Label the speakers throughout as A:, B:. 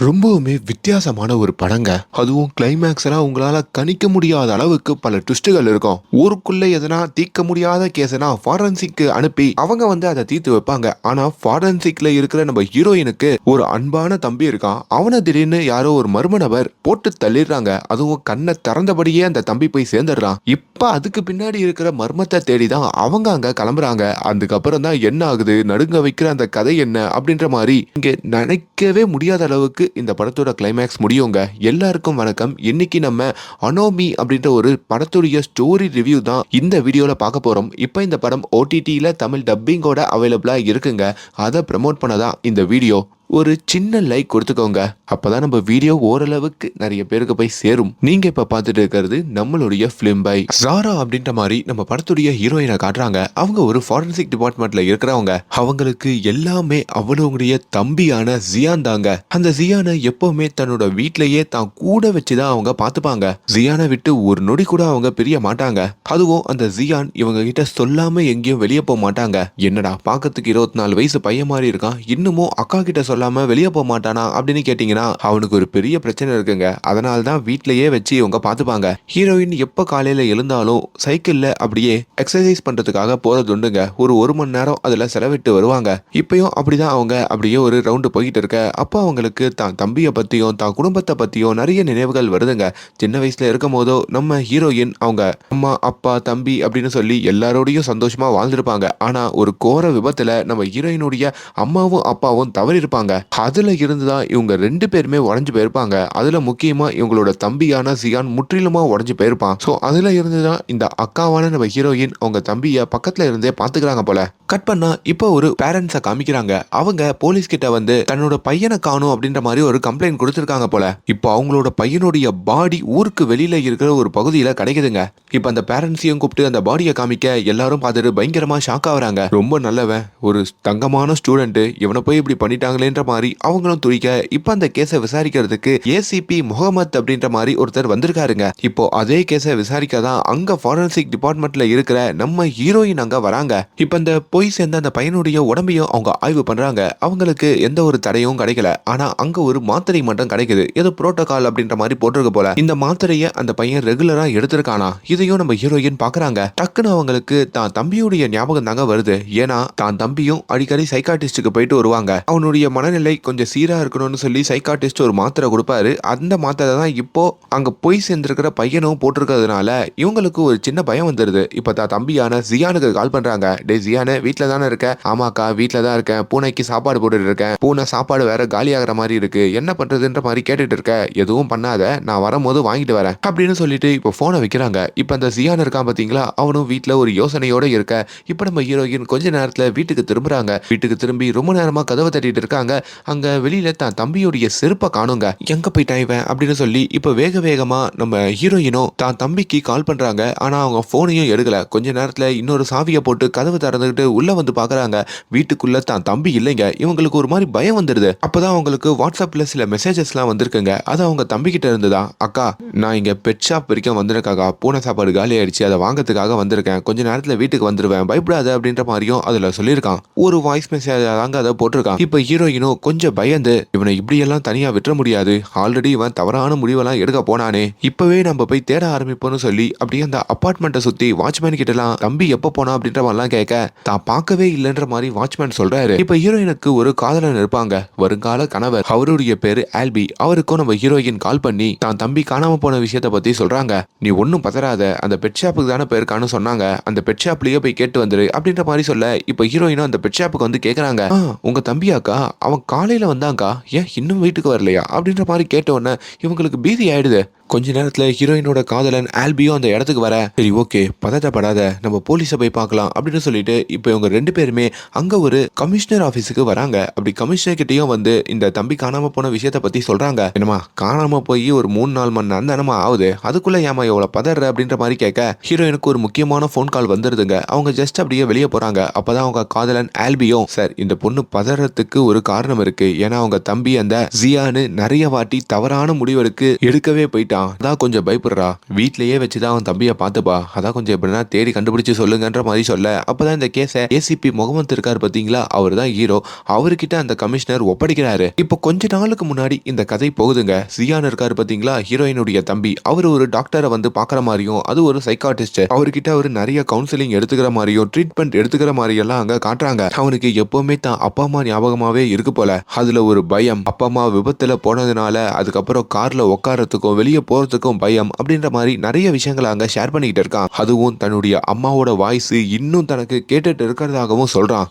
A: ரொம்பவுமே வித்தியாசமான ஒரு படங்க. அதுவும் கிளைமேக்ஸ்லாம் உங்களால கணிக்க முடியாத அளவுக்கு பல ட்விஸ்ட்டுகள் இருக்கும். ஊருக்குள்ள எதனா தீர்க்க முடியாத கேஸ்னா ஃபாரன்சிக்கு அனுப்பி அவங்க அத தீர்த்து வைப்பாங்க. ஆனா ஃபாரன்சிக்ல இருக்கிற நம்ம ஹீரோயினுக்கு ஒரு அன்பான தம்பி இருக்கான். அவன திடீர்னு யாரோ ஒரு மர்ம நபர் போட்டு தள்ளிடுறாங்க. அதுவும் கண்ணை திறந்தபடியே அந்த தம்பி போய் சேர்ந்துடுறான். இப்ப அதுக்கு பின்னாடி இருக்கிற மர்மத்தை தேடி தான் அவங்க அங்க கிளம்புறாங்க. அதுக்கப்புறம் தான் என்ன ஆகுது, நடுங்க வைக்கிற அந்த கதை என்ன அப்படின்ற மாதிரி இங்க நினைக்கவே முடியாத அளவுக்கு இந்த படத்தோட கிளைமேக்ஸ் முடியுங்க. எல்லாருக்கும் வணக்கம். இன்னைக்கு நம்ம அனோமி அப்படின்ற ஒரு படத்துடைய ஸ்டோரி ரிவ்யூ தான் இந்த வீடியோல பார்க்க போறோம். இப்போ இந்த படம் ஓடிடில தமிழ் டப்பிங்கோட அவைலபிளா இருக்குங்க. அதை ப்ரமோட் பண்ணதான் இந்த வீடியோ. ஒரு சின்ன லைக் கொடுத்துக்கோங்க. அப்பதான் நம்ம வீடியோ ஓரளவுக்கு நிறைய பேருக்கு போய் சேரும். நீங்க இப்ப பார்த்துட்டு இருக்கிறது நம்மளுடைய பிலிம் பை ஜாரா அப்படின்ற மாதிரி நம்ம படத்துடைய ஹீரோயினை காட்டுறாங்க. அவங்க ஒரு ஃபாரன்சிக் டிபார்ட்மெண்ட்ல இருக்கிறவங்க. அவங்களுக்கு எல்லாமே அவங்களுடைய தம்பியான ஜியான் தாங்க. அந்த ஜியானை எப்பவுமே தன்னோட வீட்லயே தான் கூட வச்சுதான் அவங்க பார்த்துப்பாங்க. ஜியானை விட்டு ஒரு நொடி கூட அவங்க பிரிய மாட்டாங்க. அதுவும் அந்த ஜியான் இவங்க கிட்ட சொல்லாம எங்கேயும் வெளியே போக மாட்டாங்க. என்னடா பார்க்கறதுக்கு 24 வயசு பையன் மாதிரி இருக்கான், இன்னமும் அக்கா கிட்ட சொல்லாம வெளியே போக மாட்டானா அப்படின்னு கேட்டீங்கன்னா அவனுக்கு ஒரு பெரிய பிரச்சனை இருக்குங்க. அதனால தான் வீட்லயே வச்சு இவங்க பார்த்துப்பாங்க. ஹீரோயின் எப்ப காலையில எழுந்தாலும் சைக்கிள்ல அப்படியே எக்ஸசைஸ் பண்றதுக்காக போறது உண்டுங்க. ஒரு மணி நேரம் அதுல செலவிட்டு வருவாங்க. இப்பயும் அப்படிதான் அவங்க அப்படியே ஒரு ரவுண்டு போயிட்டு இருக்க அப்போ அவங்களுக்கு தான் தம்பியை பத்தியும் தான் குடும்பத்தை பத்தியும் நிறைய நினைவுகள் வருதுங்க. சின்ன வயசுல இருக்கும் போதோ நம்ம ஹீரோயின் அவங்க அம்மா அப்பா தம்பி அப்படின்னு சொல்லி எல்லாரோடையும் சந்தோஷமா வாழ்ந்திருப்பாங்க. ஆனா ஒரு கோர விபத்துல நம்ம ஹீரோயினுடைய அம்மாவும் அப்பாவும் தவறி இருப்பாங்க. அதுல இருந்துதான் இவங்க 2 பேருமே உடஞ்சு போயிருப்பாங்க. அதுல முக்கியமா இவங்களோட தம்பியான ஜியான் முற்றிலுமா உடஞ்சு போயிருப்பான். சோ அதுல இருந்துதான் இந்த அக்காவான நம்ம ஹீரோயின் அவங்க தம்பிய பக்கத்துல இருந்தே பாத்துக்கிறாங்க போல. கட் பண்ணா இப்போ ஒரு பேரண்ட்ஸை காமிக்கிறாங்க. அவங்க போலீஸ் கிட்ட தன்னோட பையனை காணும் அப்படின்ற மாதிரி ஒரு கம்ப்ளைண்ட் கொடுத்திருக்காங்க போல. இப்போ அவங்களோட பையனுடைய பாடி ஊருக்கு வெளியில இருக்கிற ஒரு பகுதியில கிடைக்குதுங்க. இப்போ அந்த பேரண்ட்ஸையும் கூப்பிட்டு அந்த பாடியை காமிக்க எல்லாரும் பார்த்துட்டு பயங்கரமா ஷாக் ஆகுறாங்க. ரொம்ப நல்லவன், ஒரு தங்கமான ஸ்டூடெண்ட், இவனை போய் இப்படி பண்ணிட்டாங்களேன்ற மாதிரி அவங்களும் துடிக்க இப்போ அந்த கேஸை விசாரிக்கிறதுக்கு ஏசிபி முகமது அப்படின்ற மாதிரி ஒருத்தர் வந்திருக்காருங்க. இப்போ அதே கேஸை விசாரிக்கதான் அங்க ஃபாரன்சிக் டிபார்ட்மெண்ட்ல இருக்கிற நம்ம ஹீரோயின் அங்க வராங்க. இப்போ அந்த போய் சேர்ந்த அந்த பையனுடைய உடம்பையும் அவங்க ஆய்வு பண்றாங்க. அவங்களுக்கு எந்த ஒரு தடையும் கிடைக்கல. ஆனா அங்க ஒரு மாத்திரை மட்டும் கிடைக்குது. ஏதோ புரோட்டோகால் அப்படின்ற மாதிரி போட்டிருக்க போல. இந்த மாத்திரையை அந்த பையன் ரெகுலரா எடுத்திருக்கானா இதையும் நம்ம ஹீரோயின் பாக்குறாங்க. டக்குன்னு அவங்களுக்கு தான் தம்பியுடைய ஞாபகம் தாங்க வருது. ஏன்னா தான் தம்பியும் அடிக்கடி சைக்காட்டிஸ்டுக்கு போயிட்டு வருவாங்க. அவனுடைய மனநிலை கொஞ்சம் சீரா இருக்கணும்னு சொல்லி சைக்காட்டிஸ்ட் ஒரு மாத்திரை கொடுப்பாரு. அந்த மாத்திரை தான் இப்போ அங்க போய் சேர்ந்திருக்கிற பையனும் போட்டிருக்கிறதுனால இவங்களுக்கு ஒரு சின்ன பயம் வந்துருது. இப்ப தான் தம்பியான ஜியானுக்கு கால் பண்றாங்க. டே ஜியானு, வீட்டில் தானே இருக்க? ஆமாக்கா வீட்டில் தான் இருக்கேன். பூனைக்கு சாப்பாடு போட்டுட்டு இருக்கேன். பூனை சாப்பாடு வேற காலியாகிற மாதிரி இருக்கு. என்ன பண்றதுன்ற மாதிரி கேட்டுட்டு இருக்க. எதுவும் பண்ணாத, நான் வரும்போது வாங்கிட்டு வரேன் அப்படின்னு சொல்லிட்டு இப்போ போனை வைக்கிறாங்க. இப்போ அந்த ஜியான் இருக்கான் பாத்தீங்களா, அவனும் வீட்டில் ஒரு யோசனையோட இருக்க. இப்போ நம்ம ஹீரோயின் கொஞ்ச நேரத்தில் வீட்டுக்கு திரும்புறாங்க. வீட்டுக்கு திரும்பி ரொம்ப நேரமா கதவை தட்டிட்டு இருக்காங்க. அங்க வெளியில தான் தம்பியுடைய செருப்பை காணுங்க. எங்க போயிட்டான் இவன் அப்படின்னு சொல்லி இப்போ வேக வேகமா நம்ம ஹீரோயினும் தான் தம்பிக்கு கால் பண்றாங்க. ஆனா அவங்க போனையும் எடுக்கல. கொஞ்ச நேரத்தில் இன்னொரு சாவியை போட்டு கதவு திறந்துகிட்டு உள்ள வந்து பாக்குறாங்க. வீட்டுக்குள்ள தான் தம்பி இல்லைங்க. இவங்களுக்கு ஒரு மாதிரி பயம் வந்துடுது. அப்பதான் அவங்களுக்கு வாட்ஸ்அப்ல சில மெசேஜஸ்லாம் வந்திருக்குங்க. அது அவங்க தம்பி கிட்ட இருந்துதான். அக்கா, நான் இங்க பெட் ஷாப் வரைக்கும் வந்திருக்காக்கா. பூனை சாப்பாடு காலி ஆயிடுச்சு, அதை வாங்கறதுக்காக வந்திருக்கேன். கொஞ்ச நேரத்துல வீட்டுக்கு வந்துருவேன், பயப்படாத அப்படின்ற மாதிரியும் அதுல சொல்லியிருக்கான். ஒரு வாய்ஸ் மெசேஜ் தாங்க அதை போட்டிருக்கான். இப்ப ஹீரோயினும் கொஞ்சம் பயந்து இவனை இப்படி எல்லாம் தனியா விட்டுற முடியாது, ஆல்ரெடி இவன் தவறான முடிவெல்லாம் எடுக்க போனானே, இப்பவே நம்ம போய் தேட ஆரம்பிப்போம்னு சொல்லி அப்படியே அந்த அபார்ட்மெண்ட்டை சுத்தி வாட்ச்மேன் கிட்ட எல்லாம் தம்பி எப்ப போனா அப்படின்ற மாதிரிலாம் கேட்க தான் பார்க்கவே இல்லைன்ற மாதிரி வாட்ச்மேன் சொல்றாரு. இப்ப ஹீரோயினுக்கு ஒரு காதலன் இருப்பாங்க, வருங்கால கணவர். அவருடைய பேரு ஆல்பி. அவருக்கும் நம்ம ஹீரோயின் கால் பண்ணி தான் தம்பி காணாம போன விஷயத்த பத்தி சொல்றாங்க. நீ ஒன்னும் பதறாத, அந்த பெட் ஷாப்புக்கு தானே போயிருக்கான்னு சொன்னாங்க, அந்த பெட் ஷாப்லயே போய் கேட்டு வந்துரு அப்படின்ற மாதிரி சொல்ல இப்ப ஹீரோயினும் அந்த பெட் ஷாப்புக்கு வந்து கேக்குறாங்க. உங்க தம்பியாக்கா, அவன் காலையில வந்தாங்கா, ஏன் இன்னும் வீட்டுக்கு வரலையா அப்படின்ற மாதிரி கேட்ட உடனே இவங்களுக்கு பீதி ஆயிடுது. கொஞ்ச நேரத்துல ஹீரோயினோட காதலன் ஆல்பியும் அந்த இடத்துக்கு வர, சரி ஓகே பதட்டப்படாத, நம்ம போலீஸை போய் பார்க்கலாம் அப்படின்னு சொல்லிட்டு இப்போ இவங்க 2 பேருமே அங்க ஒரு கமிஷனர் ஆபீஸுக்கு வராங்க. அப்படி கமிஷனர் கிட்டயும் இந்த தம்பி காணாம போன விஷயத்த பத்தி சொல்றாங்க. என்னமா காணாம போய் ஒரு 3-4 மணி நேரம் தானமா ஆகுது, அதுக்குள்ள ஏமா எவ்வளவு பதற அப்படின்ற மாதிரி கேட்க ஹீரோயினுக்கு ஒரு முக்கியமான போன் கால் வந்துருதுங்க. அவங்க ஜஸ்ட் அப்படியே வெளியே போறாங்க. அப்பதான் அவங்க காதலன் ஆல்பியும், சார் இந்த பொண்ணு பதறதுக்கு ஒரு காரணம் இருக்கு. ஏன்னா அவங்க தம்பி அந்த ஜியானு நிறைய வாட்டி தவறான முடிவெடுக்கவே போயிட்டான். மாட்டிக்கிட்டான், அதான் கொஞ்சம் பயப்படுறா, வீட்லயே வச்சுதான் அவன் தம்பியை பார்த்துப்பா, அதான் கொஞ்சம் எப்படின்னா தேடி கண்டுபிடிச்சு சொல்லுங்கன்ற மாதிரி சொல்ல, அப்பதான் இந்த கேஸை ஏசிபி முகமது இருக்காரு பாத்தீங்களா, அவர் தான் ஹீரோ, அவர்கிட்ட அந்த கமிஷனர் ஒப்படைக்கிறாரு. இப்போ கொஞ்ச நாளுக்கு முன்னாடி இந்த கதை போகுதுங்க. ஜியான் இருக்காரு பாத்தீங்களா, ஹீரோயினுடைய தம்பி, அவர் ஒரு டாக்டரை வந்து பாக்குற மாதிரியும், அது ஒரு சைக்காட்டிஸ்ட், அவர்கிட்ட அவர் நிறைய கவுன்சிலிங் எடுத்துக்கிற மாதிரியும் ட்ரீட்மெண்ட் எடுத்துக்கிற மாதிரி எல்லாம் அங்க காட்டுறாங்க. அவனுக்கு எப்பவுமே தான் அப்பா அம்மா ஞாபகமாவே இருக்கு போல. அதுல ஒரு பயம், அப்பா அம்மா விபத்துல போனதுனால அதுக்கப்புறம் கார்ல உட்காரத்துக்கும் வெளியே போறதுக்கும் பயம் அப்படின்ற மாதிரி நிறைய விஷயங்களை அங்க ஷேர் பண்ணிக்கிட்டு இருக்கான். அதுவும் தன்னுடைய அம்மாவோட வாய்ஸ் இன்னும் தனக்கு கேட்டுட்டு இருக்கிறதாகவும் சொல்றான்.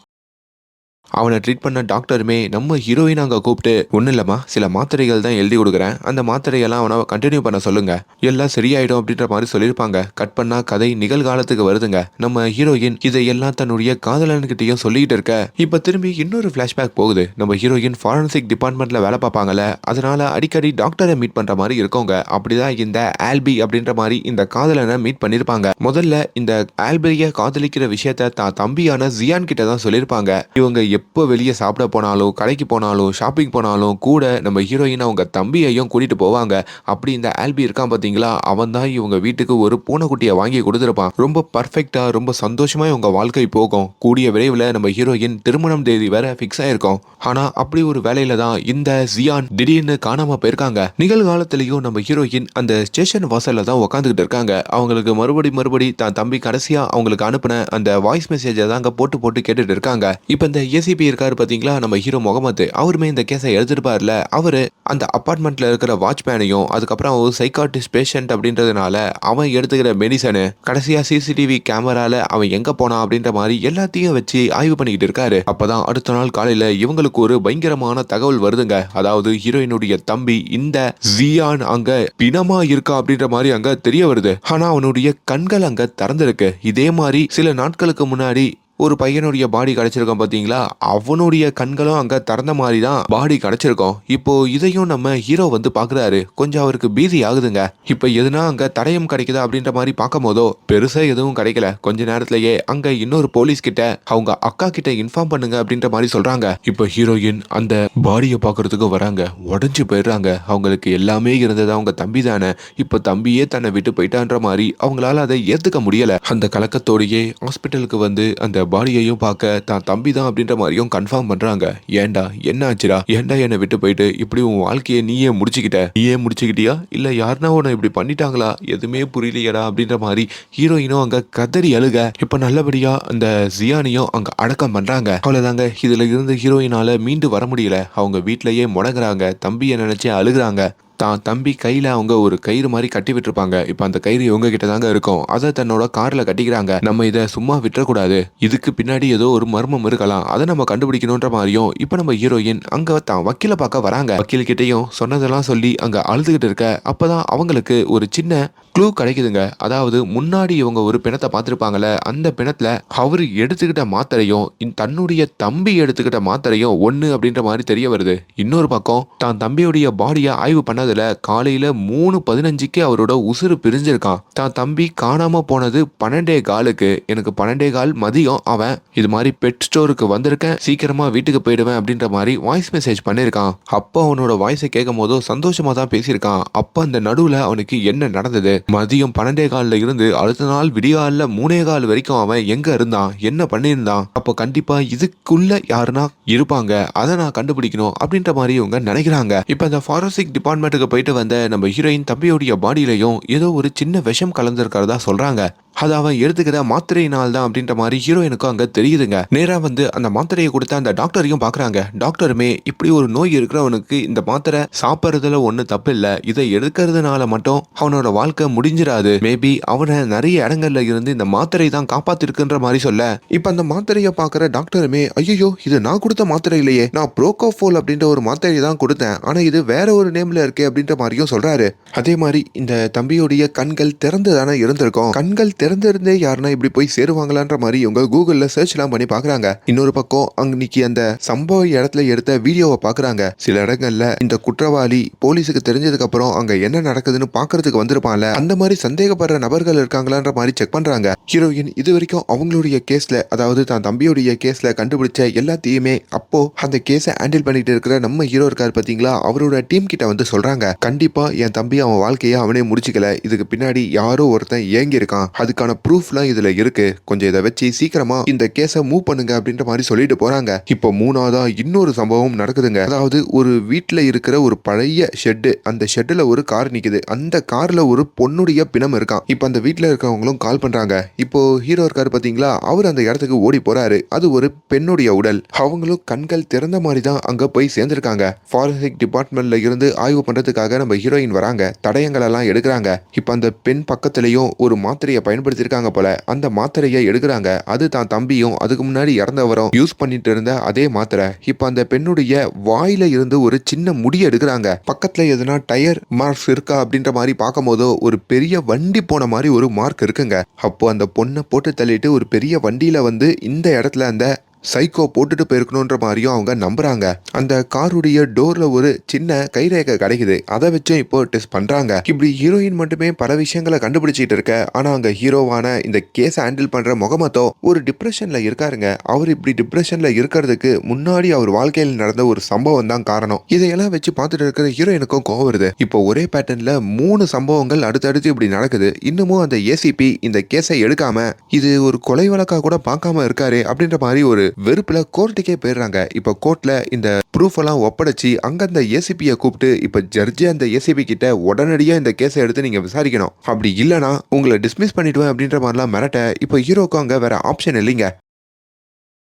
A: அவனை ட்ரீட் பண்ண டாக்டருமே நம்ம ஹீரோயின் அங்கே கூப்பிட்டு, ஒன்றும் இல்லைம்மா, சில மாத்திரைகள் தான் எழுதி கொடுக்குறேன், அந்த மாத்திரையெல்லாம் அவனை கண்டினியூ பண்ண சொல்லுங்க, எல்லாம் சரியாயிடும் அப்படின்ற மாதிரி சொல்லியிருப்பாங்க. கட் பண்ணா கதை நிகழ்காலத்துக்கு வருதுங்க. நம்ம ஹீரோயின் இதையெல்லாம் தன்னுடைய காதலன்கிட்டையும் சொல்லிக்கிட்டு இருக்க, இப்போ திரும்பி இன்னொரு ஃப்ளாஷ்பேக் போகுது. நம்ம ஹீரோயின் ஃபாரன்சிக் டிபார்ட்மெண்ட்ல வேலை பார்ப்பாங்கல்ல, அதனால அடிக்கடி டாக்டரை மீட் பண்ற மாதிரி இருக்கவங்க. அப்படிதான் இந்த ஆல்பி அப்படின்ற மாதிரி இந்த காதலனை மீட் பண்ணியிருப்பாங்க. முதல்ல இந்த ஆல்பியை காதலிக்கிற விஷயத்த தான் தம்பியான ஜியான் கிட்ட தான் சொல்லியிருப்பாங்க. இவங்க எப்போ வெளியே சாப்பிட போனாலும், கடைக்கு போனாலும், ஷாப்பிங் போனாலும் கூட நம்ம ஹீரோயின் அவங்க தம்பியையும் கூட்டிட்டு போவாங்க. அப்படி இந்த ஆல்பி இருக்கான் பாத்தீங்களா, அவன் தான் இவங்க வீட்டுக்கு ஒரு பூனைக்குட்டியை வாங்கி கொடுத்துருப்பான். ரொம்ப பர்ஃபெக்டா, ரொம்ப சந்தோஷமா இவங்க வாழ்க்கை போகும். கூடிய விரைவில் நம்ம ஹீரோயின் திருமணம் தேதி வேற ஃபிக்ஸ் ஆயிருக்கும். ஆனா அப்படி ஒரு வேலையில தான் இந்த ஜியான் திடீர்னு காணாம போயிருக்காங்க. நிகழ்காலத்திலையும் நம்ம ஹீரோயின் அந்த ஸ்டேஷன் வாசல்ல தான் உட்காந்துக்கிட்டு இருக்காங்க. அவங்களுக்கு மறுபடி தான் தம்பி கடைசியா அவங்களுக்கு அனுப்பின அந்த வாய்ஸ் மெசேஜை தாங்க போட்டு போட்டு கேட்டுட்டு இருக்காங்க. இப்ப இந்த ஏசிபி இருக்காரு பாத்தீங்களா, நம்ம ஹீரோ முகமது, அவருமே இந்த கேஸை எழுதிருப்பார்ல, அவரு அந்த அபார்ட்மெண்ட்ல இருக்கிற வாட்ச்மேனையும், அதுக்கப்புறம் ஒரு சைக்காட்டிஸ்ட் பேஷண்ட் அப்படின்றதுனால அவன் எடுத்துக்கிற மெடிசனு, கடைசியா சிசிடிவி கேமரால அவன் எங்க போனான் அப்படின்ற மாதிரி எல்லாத்தையும் வச்சு ஆய்வு பண்ணிக்கிட்டு இருக்காரு. அப்பதான் அடுத்த நாள் காலையில இவங்களுக்கு ஒரு பயங்கரமான தகவல் வருதுங்க. அதாவது ஹீரோயினுடைய தம்பி இந்த ஜியான் அங்க பிணமா இருக்கா அப்படின்ற மாதிரி அங்க தெரிய வருது. ஆனா அவனுடைய கண்கள் அங்க திறந்திருக்கு. இதே மாதிரி சில நாட்களுக்கு முன்னாடி ஒரு பையனுடைய பாடி கிடைச்சிருக்கோம் பாத்தீங்களா, அவனுடைய கண்களும் அங்க திறந்த மாதிரி தான் பாடி கிடைச்சிருக்கோம். இப்போ இதையும் நம்ம ஹீரோ வந்து பாக்குறாரு. கொஞ்சம் அவருக்கு பீதி ஆகுதுங்க. இப்ப எதுனா அங்க தடயம் கிடைக்குதா அப்படின்ற மாதிரி பார்க்கும் போதோ பெருசா எதுவும் கிடைக்கல. கொஞ்ச நேரத்திலேயே அங்க இன்னொரு போலீஸ் கிட்ட அவங்க அக்கா கிட்ட இன்ஃபார்ம் பண்ணுங்க அப்படின்ற மாதிரி சொல்றாங்க. இப்ப ஹீரோயின் அந்த பாடியை பாக்குறதுக்கு வராங்க. உடஞ்சு போயிடுறாங்க. அவங்களுக்கு எல்லாமே இருந்தது அவங்க தம்பி தானே, இப்ப தம்பியே தன்னை விட்டு போயிட்டான்ற மாதிரி அவங்களால அதை ஏத்துக்க முடியல. அந்த கலக்கத்தோடையே ஹாஸ்பிட்டலுக்கு வந்து அந்த பாடியையும் பார்க்க தான் தம்பி தான் அப்படின்ற மாதிரியும் கன்ஃபார்ம் பண்றாங்க. ஏண்டா என்ன ஆச்சுடா, ஏண்டா என்னை விட்டு போயிட்டு இப்படி உன் வாழ்க்கையை நீயே முடிச்சுக்கிட்டியா, இல்ல யாருன்னா உன்னை இப்படி பண்ணிட்டாங்களா, எதுவுமே புரியலையடா அப்படின்ற மாதிரி ஹீரோயினும் அங்க கதறி அழுக. இப்ப நல்லபடியா அந்த ஜியானையும் அங்க அடக்கம் பண்றாங்க. அவ்வளவுதாங்க. இதுல இருந்து ஹீரோயினால மீண்டு வர முடியல. அவங்க வீட்லயே முடங்குறாங்க. தம்பியை நினைச்சே அழுகுறாங்க. தான் தம்பி கையில அவங்க ஒரு கயிறு மாதிரி கட்டி விட்டுருப்பாங்க. இப்ப அந்த கயிறு இவங்க கிட்ட தாங்க இருக்கும். அதை தன்னோட கார்ல கட்டிக்கிறாங்க. நம்ம இதை சும்மா விட்டுறக்கூடாது, இதுக்கு பின்னாடி ஏதோ ஒரு மர்மம் இருக்கலாம், அதை நம்ம கண்டுபிடிக்கணும்ன்ற மாதிரியும் இப்ப நம்ம ஹீரோயின் அங்க தான் வக்கீல பார்க்க வராங்க. வக்கீல் கிட்டையும் சொன்னதெல்லாம் சொல்லி அங்க அழுதுகிட்டு இருக்க, அப்பதான் அவங்களுக்கு ஒரு சின்ன க்ளூ கிடைக்குதுங்க. அதாவது முன்னாடி இவங்க ஒரு பிணத்தை பார்த்துருப்பாங்கல்ல, அந்த பிணத்துல அவர் எடுத்துக்கிட்ட மாத்திரையும் தன்னுடைய தம்பி எடுத்துக்கிட்ட மாத்திரையும் ஒண்ணு அப்படின்ற மாதிரி தெரிய வருது. இன்னொரு பக்கம் தான் தம்பியுடைய பாடியை ஆய்வு பண்ணதுல காலையில 3:15 அவரோட உசுறு பிரிஞ்சிருக்கான். தான் தம்பி காணாம போனது 12:15. எனக்கு 12:15 மதியம் அவன் இது மாதிரி பெட் ஸ்டோருக்கு வந்திருக்கேன், சீக்கிரமா வீட்டுக்கு போயிடுவேன் அப்படின்ற மாதிரி வாய்ஸ் மெசேஜ் பண்ணிருக்கான். அப்ப அவனோட வாய்ஸை கேட்கும் போதும் சந்தோஷமா தான் பேசியிருக்கான். அப்ப அந்த நடுவுல அவனுக்கு என்ன நடந்தது, மதியம் 12:15 இருந்து அடுத்த நாள் விடியால 3:15 வரைக்கும் அவன் எங்க இருந்தான், என்ன பண்ணியிருந்தான், அப்போ கண்டிப்பா இதுக்குள்ள யாருன்னா இருப்பாங்க, அதை நான் கண்டுபிடிக்கணும் அப்படின்ற மாதிரி இவங்க நினைக்கிறாங்க. இப்ப அந்த ஃபாரன்சிக் டிபார்ட்மெண்ட்டுக்கு போயிட்டு வந்த நம்ம ஹீரோயின் தம்பியோடைய பாடியிலையும் ஏதோ ஒரு சின்ன விஷம் கலந்திருக்கிறதா சொல்றாங்க. அது அவன் எடுத்துக்கிற மாத்திரையினால் தான் அப்படின்ற மாதிரி ஹீரோயினுக்கும் அங்க தெரியுதுங்க. நேரா வந்து அந்த மாத்திரையை கொடுத்த அந்த டாக்டரையும் பாக்குறாங்க. டாக்டருமே இப்படி ஒரு நோய் இருக்கிறவனுக்கு இந்த மாத்திரை சாப்பிட்றதுல ஒண்ணு தப்பு இல்ல, இதை எடுக்கிறதுனால மட்டும் அவனோட வாழ்க்கை முடிஞ்சிடாது, மேபி அவனை நிறைய இடங்கள்ல இருந்து இந்த மாத்திரை தான் காப்பாத்திருக்குன்ற மாதிரி சொல்ல, இப்ப அந்த மாத்திரையை பாக்குற டாக்டருமே, ஐயோ இது நான் கொடுத்த மாத்திரை இல்லையே, நான் ப்ரோகோஃபோல் அப்படின்ற ஒரு மாத்திரையை தான் கொடுத்தேன், ஆனா இது வேற ஒரு நேம்ல இருக்கே அப்படின்ற மாதிரியும் சொல்றாரு. அதே மாதிரி இந்த தம்பியுடைய கண்கள் திறந்து தானே இருந்திருக்கும். கண்கள் திறந்திருந்தே யாருன்னா இப்படி போய் சேருவாங்களான்ற மாதிரி இவங்க கூகுள்ல சர்ச் எல்லாம் பண்ணி பாக்குறாங்க. இன்னொரு பக்கம் அன்னைக்கு அந்த சம்பவ இடத்துல எடுத்த வீடியோவை பாக்குறாங்க. சில இடங்கள்ல இந்த குற்றவாளி போலீஸுக்கு தெரிஞ்சதுக்கு அப்புறம் அங்க என்ன நடக்குதுன்னு பாக்குறதுக்கு வந்திருப்பான்ல, அந்த மாதிரி சந்தேகப்படுற நபர்கள் இருக்காங்களான்ற மாதிரி செக் பண்றாங்க. ஹீரோயின் இது வரைக்கும் அவங்களுடைய கேஸ்ல, அதாவது தான் தம்பியுடைய கேஸ்ல கண்டுபிடிச்ச எல்லாத்தையுமே அப்போ அந்த கேஸை ஹேண்டில் பண்ணிட்டு இருக்கிற நம்ம ஹீரோ இருக்காரு பாத்தீங்களா, அவரோட டீம் கிட்ட வந்து சொல்றாங்க, கண்டிப்பா என் தம்பி அவன் வாழ்க்கையை அவனே முடிச்சுக்கல, இதுக்கு பின்னாடி யாரோ ஒருத்தன் ஏங்கி இருக்கான், அதுக்கான ப்ரூஃப்லாம் இதுல இருக்கு, கொஞ்சம் இதை வச்சு சீக்கிரமா இந்த கேஸை மூவ் பண்ணுங்க அப்படின்ற மாதிரி சொல்லிட்டு போறாங்க. இப்போ மூணாவதா இன்னொரு சம்பவம் நடக்குதுங்க. அதாவது ஒரு வீட்டுல இருக்கிற ஒரு பழைய ஷெட்டு, அந்த ஷெட்ல ஒரு கார் நிக்குது, அந்த கார்ல ஒரு பொண்ணுடைய பிணம் இருக்கான். இப்போ அந்த வீட்டுல இருக்கவங்களும் கால் பண்றாங்க. இப்போ ஹீரோ இருக்காரு பாத்தீங்களா, அவர் அந்த இடத்துக்கு ஓடி போறாரு. அது ஒரு பெண்ணுடைய உடல். அவங்களும் கண்கள் திறந்த மாதிரி தான் அங்க போய் சேர்ந்திருக்காங்க. ஃபாரன்சிக் டிபார்ட்மெண்ட்ல இருந்து ஆய்வு பண்றதுக்காக நம்ம ஹீரோயின் வராங்க. தடயங்கள் எல்லாம் எடுக்கிறாங்க. இப்ப அந்த பெண் பக்கத்திலையும் ஒரு மாத்திரையை பயன்படுத்திருக்காங்க போல. அந்த மாத்திரையை எடுக்கிறாங்க. அது தான் தம்பியும் அதுக்கு முன்னாடி இறந்தவரும் யூஸ் பண்ணிட்டு இருந்த அதே மாத்திரை. இப்ப அந்த பெண்ணுடைய வாயில இருந்து ஒரு சின்ன முடி எடுக்கிறாங்க. பக்கத்துல எதுனா டயர் மார்க்ஸ் இருக்கா அப்படின்ற மாதிரி பார்க்கும் போதோ ஒரு பெரிய வண்டி போன மாதிரி ஒரு மார்க் இருக்குங்க. அப்போ அந்த பொண்ணை போட்டு தள்ளிட்டு ஒரு பெரிய வண்டியில வந்து இந்த இடத்துல அந்த சைக்கோ போட்டுட்டு போயிருக்கணுன்ற மாதிரியும் அவங்க நம்புறாங்க. அந்த காருடைய டோர்ல ஒரு சின்ன கைரேகை கிடைக்குது. அதை வச்சும் இப்போ டெஸ்ட் பண்றாங்க. இப்படி ஹீரோயின் மட்டுமே பல விஷயங்களை கண்டுபிடிச்சிட்டு இருக்க, ஆனா அங்க ஹீரோவான இந்த கேஸ் ஹேண்டில் பண்ற முகமதோ ஒரு டிப்ரெஷன்ல இருக்காருங்க. அவர் இப்படி டிப்ரெஷன்ல இருக்கிறதுக்கு முன்னாடி அவர் வாழ்க்கையில் நடந்த ஒரு சம்பவம் தான் காரணம். இதையெல்லாம் வச்சு பார்த்துட்டு இருக்கிற ஹீரோயினுக்கும் கோவம் வருது. இப்போ ஒரே பேட்டர்ன்ல 3 சம்பவங்கள் அடுத்தடுத்து இப்படி நடக்குது. இன்னமும் அந்த ஏசிபி இந்த கேஸை எடுக்காம இது ஒரு கொலை வழக்கா கூட பார்க்காம இருக்காரு அப்படின்ற மாதிரி ஒரு வெறுப்புல கோர்ட்டுக்கே போயிடுறாங்க. இப்ப கோர்ட்ல இந்த ப்ரூஃப் எல்லாம் ஒப்படைச்சு அங்க அந்த ஏசிபியை கூப்பிட்டு இப்ப ஜட்ஜி அந்த ஏசிபி கிட்ட உடனடியா இந்த கேஸை எடுத்து நீங்க விசாரிக்கணும், அப்படி இல்லனா உங்களை டிஸ்மிஸ் பண்ணிடுவேன் அப்படின்ற மாதிரிலாம் மிரட்ட இப்ப ஹீரோக்கு அங்க வேற ஆப்ஷன் இல்லைங்க.